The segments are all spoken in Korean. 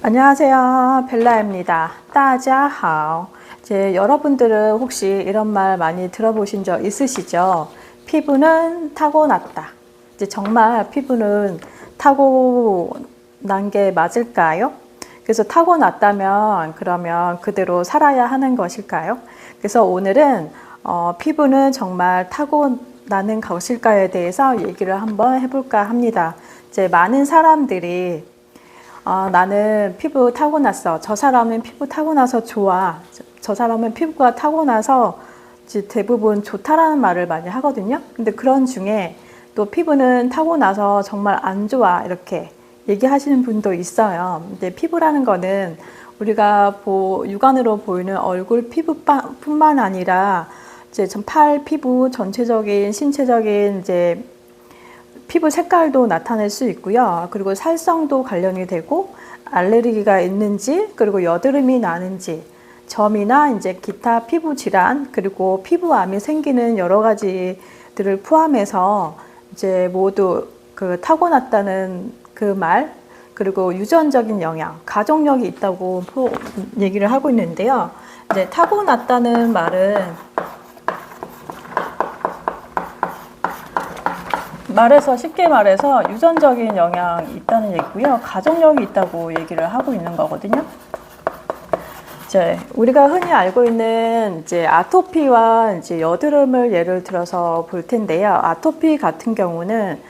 안녕하세요. 벨라입니다. 大家好. 이제 여러분들은 혹시 이런 말 많이 들어보신 적 있으시죠? 피부는 타고났다. 이제 정말 피부는 타고난 게 맞을까요? 그래서 타고났다면 그러면 그대로 살아야 하는 것일까요? 그래서 오늘은 피부는 정말 타고나는 것일까에 대해서 얘기를 한번 해볼까 합니다. 이제 많은 사람들이 나는 피부 타고났어. 저 사람은 피부 타고나서 좋아. 저 사람은 피부가 타고나서 대부분 좋다라는 말을 많이 하거든요. 근데 그런 중에 또 피부는 타고나서 정말 안 좋아. 이렇게 얘기하시는 분도 있어요. 근데 피부라는 거는 우리가 육안으로 보이는 얼굴 피부뿐만 아니라 이제 팔 피부 전체적인 신체적인 이제 피부 색깔도 나타낼 수 있고요. 그리고 살성도 관련이 되고 알레르기가 있는지, 그리고 여드름이 나는지, 점이나 이제 기타 피부 질환, 그리고 피부암이 생기는 여러 가지들을 포함해서 이제 모두 그 타고났다는 그 말, 그리고 유전적인 영향, 가족력이 있다고 얘기를 하고 있는데요. 이제 타고났다는 말은 쉽게 말해서 유전적인 영향이 있다는 얘기고요. 가족력이 있다고 얘기를 하고 있는 거거든요. 이제 우리가 흔히 알고 있는 이제 아토피와 이제 여드름을 예를 들어서 볼 텐데요. 아토피 같은 경우는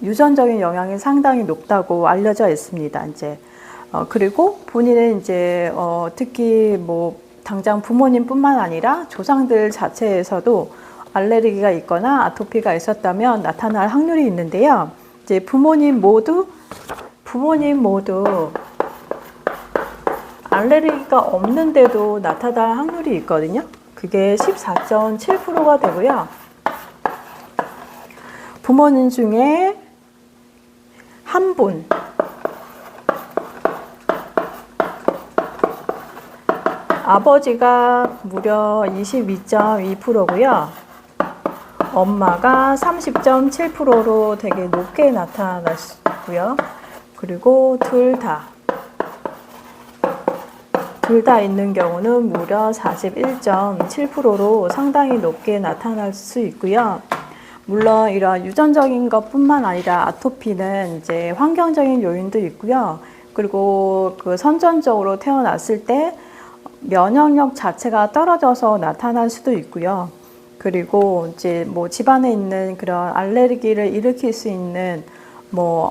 유전적인 영향이 상당히 높다고 알려져 있습니다. 이제 그리고 본인은 이제 특히 뭐 당장 부모님뿐만 아니라 조상들 자체에서도 알레르기가 있거나 아토피가 있었다면 나타날 확률이 있는데요. 이제 부모님 모두 알레르기가 없는데도 나타날 확률이 있거든요. 그게 14.7%가 되고요. 부모님 중에 한 분, 아버지가 무려 22.2%고요. 엄마가 30.7%로 되게 높게 나타났고요. 그리고 둘 다 있는 경우는 무려 41.7%로 상당히 높게 나타날 수 있고요. 물론 이런 유전적인 것뿐만 아니라 아토피는 이제 환경적인 요인도 있고요. 그리고 그 선천적으로 태어났을 때 면역력 자체가 떨어져서 나타날 수도 있고요. 그리고 이제 뭐 집안에 있는 그런 알레르기를 일으킬 수 있는 뭐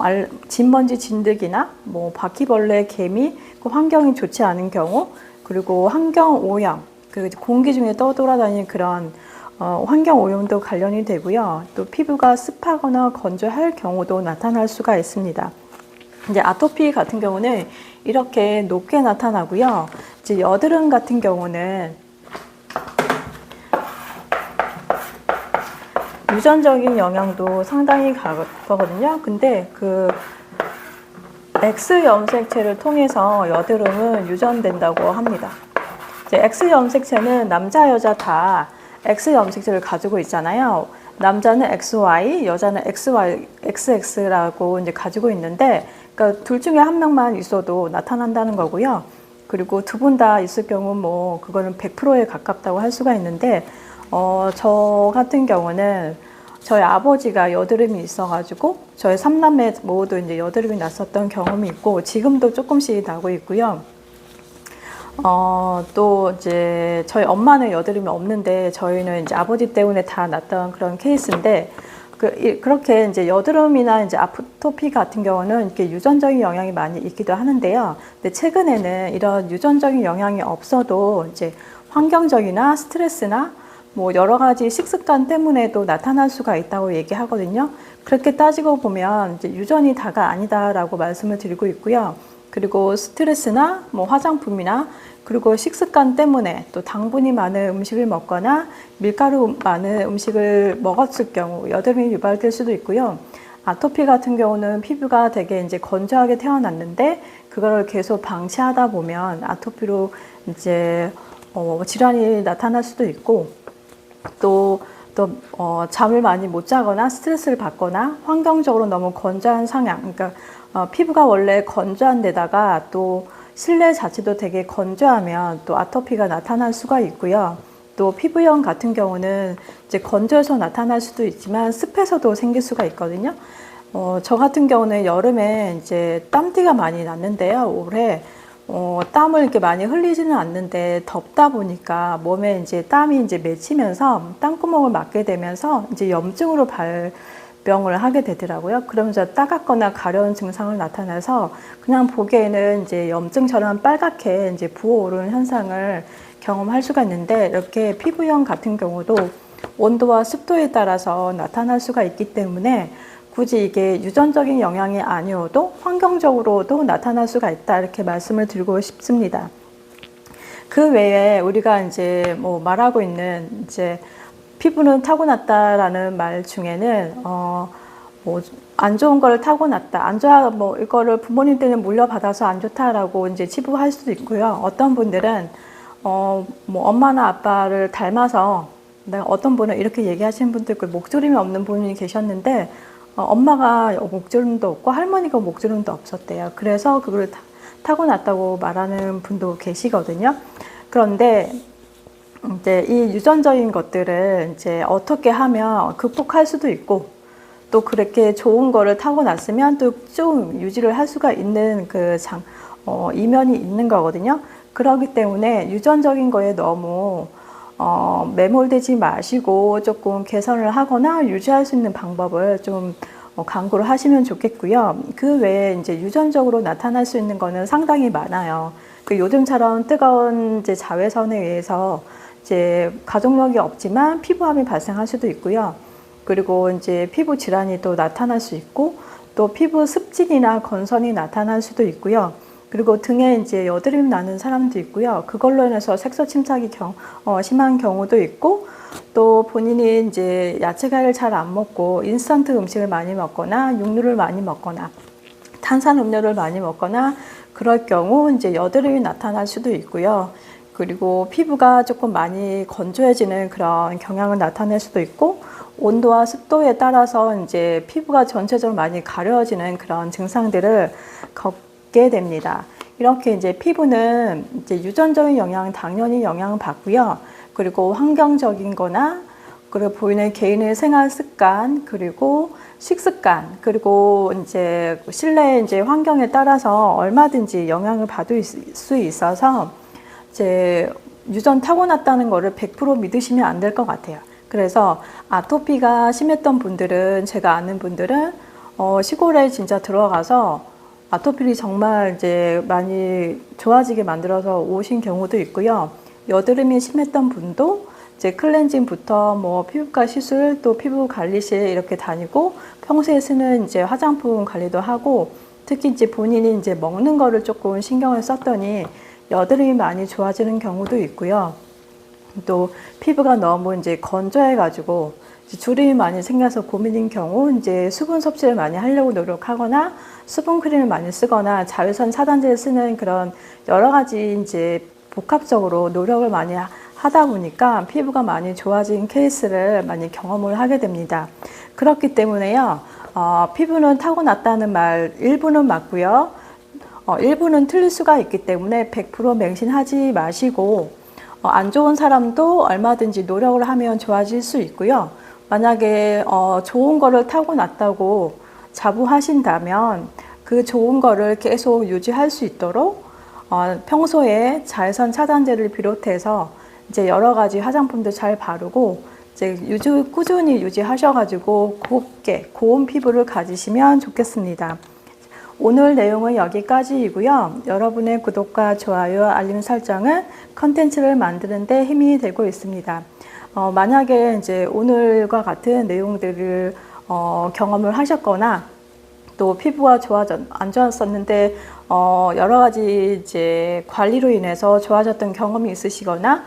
진먼지 진드기나 뭐 바퀴벌레, 개미, 그 환경이 좋지 않은 경우, 그리고 환경 오염, 그 공기 중에 떠돌아다니는 그런 환경 오염도 관련이 되고요. 또 피부가 습하거나 건조할 경우도 나타날 수가 있습니다. 이제 아토피 같은 경우는 이렇게 높게 나타나고요. 이제 여드름 같은 경우는 유전적인 영향도 상당히 가거든요. 근데 그 X 염색체를 통해서 여드름은 유전된다고 합니다. 이제 X 염색체는 남자, 여자 다 X 염색체를 가지고 있잖아요. 남자는 XY, 여자는 XX라고 이제 가지고 있는데, 그러니까 둘 중에 한 명만 있어도 나타난다는 거고요. 그리고 두 분 다 있을 경우 뭐 그거는 100%에 가깝다고 할 수가 있는데, 저 같은 경우는 저희 아버지가 여드름이 있어가지고 저희 3남매 모두 이제 여드름이 났었던 경험이 있고 지금도 조금씩 나고 있고요. 또 이제 저희 엄마는 여드름이 없는데 저희는 이제 아버지 때문에 다 났던 그런 케이스인데 그렇게 이제 여드름이나 이제 아토피 같은 경우는 이렇게 유전적인 영향이 많이 있기도 하는데요. 근데 최근에는 이런 유전적인 영향이 없어도 이제 환경적이나 스트레스나 뭐 여러 가지 식습관 때문에도 나타날 수가 있다고 얘기하거든요. 그렇게 따지고 보면 이제 유전이 다가 아니다라고 말씀을 드리고 있고요. 그리고 스트레스나 뭐 화장품이나 그리고 식습관 때문에 또 당분이 많은 음식을 먹거나 밀가루 많은 음식을 먹었을 경우 여드름이 유발될 수도 있고요. 아토피 같은 경우는 피부가 되게 이제 건조하게 태어났는데 그거를 계속 방치하다 보면 아토피로 이제 질환이 나타날 수도 있고 또 잠을 많이 못 자거나 스트레스를 받거나 환경적으로 너무 건조한 상황, 그러니까 피부가 원래 건조한 데다가 또 실내 자체도 되게 건조하면 또 아토피가 나타날 수가 있고요. 또 피부염 같은 경우는 이제 건조해서 나타날 수도 있지만 습해서도 생길 수가 있거든요. 저 같은 경우는 여름에 이제 땀띠가 많이 났는데요. 올해 땀을 이렇게 많이 흘리지는 않는데 덥다 보니까 몸에 이제 땀이 이제 맺히면서 땀구멍을 맞게 되면서 이제 염증으로 발병을 하게 되더라고요. 그러면서 따갑거나 가려운 증상을 나타내서 그냥 보기에는 이제 염증처럼 빨갛게 이제 부어오르는 현상을 경험할 수가 있는데, 이렇게 피부염 같은 경우도 온도와 습도에 따라서 나타날 수가 있기 때문에 굳이 이게 유전적인 영향이 아니어도 환경적으로도 나타날 수가 있다, 이렇게 말씀을 드리고 싶습니다. 그 외에 우리가 이제 뭐 말하고 있는 이제 피부는 타고났다라는 말 중에는 뭐 안 좋은 걸 타고났다, 안 좋아, 뭐 이거를 부모님 때문에 물려받아서 안 좋다라고 이제 치부할 수도 있고요. 어떤 분들은 뭐 엄마나 아빠를 닮아서, 어떤 분은 이렇게 얘기하시는 분도 있고, 목주름이 없는 분이 계셨는데 엄마가 목주름도 없고 할머니가 목주름도 없었대요. 그래서 그걸 타고났다고 말하는 분도 계시거든요. 그런데 이제 이 유전적인 것들을 이제 어떻게 하면 극복할 수도 있고, 또 그렇게 좋은 거를 타고났으면 또 좀 유지를 할 수가 있는 그 이면이 있는 거거든요. 그렇기 때문에 유전적인 거에 너무 매몰되지 마시고 조금 개선을 하거나 유지할 수 있는 방법을 좀 강구를 하시면 좋겠고요. 그 외에 이제 유전적으로 나타날 수 있는 거는 상당히 많아요. 그 요즘처럼 뜨거운 이제 자외선에 의해서 이제 가족력이 없지만 피부암이 발생할 수도 있고요. 그리고 이제 피부 질환이 또 나타날 수 있고, 또 피부 습진이나 건선이 나타날 수도 있고요. 그리고 등에 이제 여드름이 나는 사람도 있고요. 그걸로 인해서 색소 침착이 심한 경우도 있고, 또 본인이 이제 야채 과일을 잘 안 먹고 인스턴트 음식을 많이 먹거나 육류를 많이 먹거나 탄산 음료를 많이 먹거나 그럴 경우 이제 여드름이 나타날 수도 있고요. 그리고 피부가 조금 많이 건조해지는 그런 경향을 나타낼 수도 있고, 온도와 습도에 따라서 이제 피부가 전체적으로 많이 가려지는 그런 증상들을 겪게 됩니다. 이렇게 이제 피부는 이제 유전적인 영향, 당연히 영향을 받고요. 그리고 환경적인 거나, 그리고 보이는 개인의 생활 습관, 그리고 식습관, 그리고 이제 실내 이제 환경에 따라서 얼마든지 영향을 받을 수 있어서 이제 유전 타고났다는 거를 100% 믿으시면 안 될 것 같아요. 그래서 아토피가 심했던 분들은, 제가 아는 분들은 시골에 진짜 들어가서 아토피를 정말 이제 많이 좋아지게 만들어서 오신 경우도 있고요. 여드름이 심했던 분도 이제 클렌징부터 뭐 피부과 시술, 또 피부 관리실 이렇게 다니고 평소에 쓰는 이제 화장품 관리도 하고, 특히 이제 본인이 이제 먹는 거를 조금 신경을 썼더니 여드름이 많이 좋아지는 경우도 있고요. 또 피부가 너무 이제 건조해가지고 주름이 많이 생겨서 고민인 경우 이제 수분 섭취를 많이 하려고 노력하거나 수분 크림을 많이 쓰거나 자외선 차단제를 쓰는 그런 여러 가지 이제 복합적으로 노력을 많이 하다 보니까 피부가 많이 좋아진 케이스를 많이 경험을 하게 됩니다. 그렇기 때문에요, 피부는 타고났다는 말 일부는 맞고요. 일부는 틀릴 수가 있기 때문에 100% 맹신하지 마시고, 안 좋은 사람도 얼마든지 노력을 하면 좋아질 수 있고요. 만약에 좋은 거를 타고났다고 자부하신다면 그 좋은 거를 계속 유지할 수 있도록 평소에 자외선 차단제를 비롯해서 이제 여러 가지 화장품도 잘 바르고 이제 꾸준히 유지하셔가지고 곱게 고운 피부를 가지시면 좋겠습니다. 오늘 내용은 여기까지이고요. 여러분의 구독과 좋아요, 알림 설정은 컨텐츠를 만드는 데 힘이 되고 있습니다. 만약에 이제 오늘과 같은 내용들을 경험을 하셨거나, 또 피부가 안 좋았었는데 여러 가지 이제 관리로 인해서 좋아졌던 경험이 있으시거나,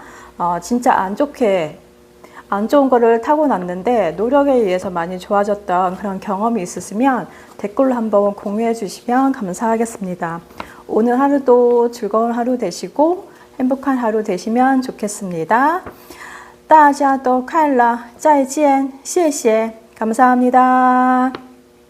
진짜 안 좋은 거를 타고났는데 노력에 의해서 많이 좋아졌던 그런 경험이 있으시면 댓글로 한번 공유해 주시면 감사하겠습니다. 오늘 하루도 즐거운 하루 되시고 행복한 하루 되시면 좋겠습니다. 大家都快乐，再见，谢谢，감사합니다.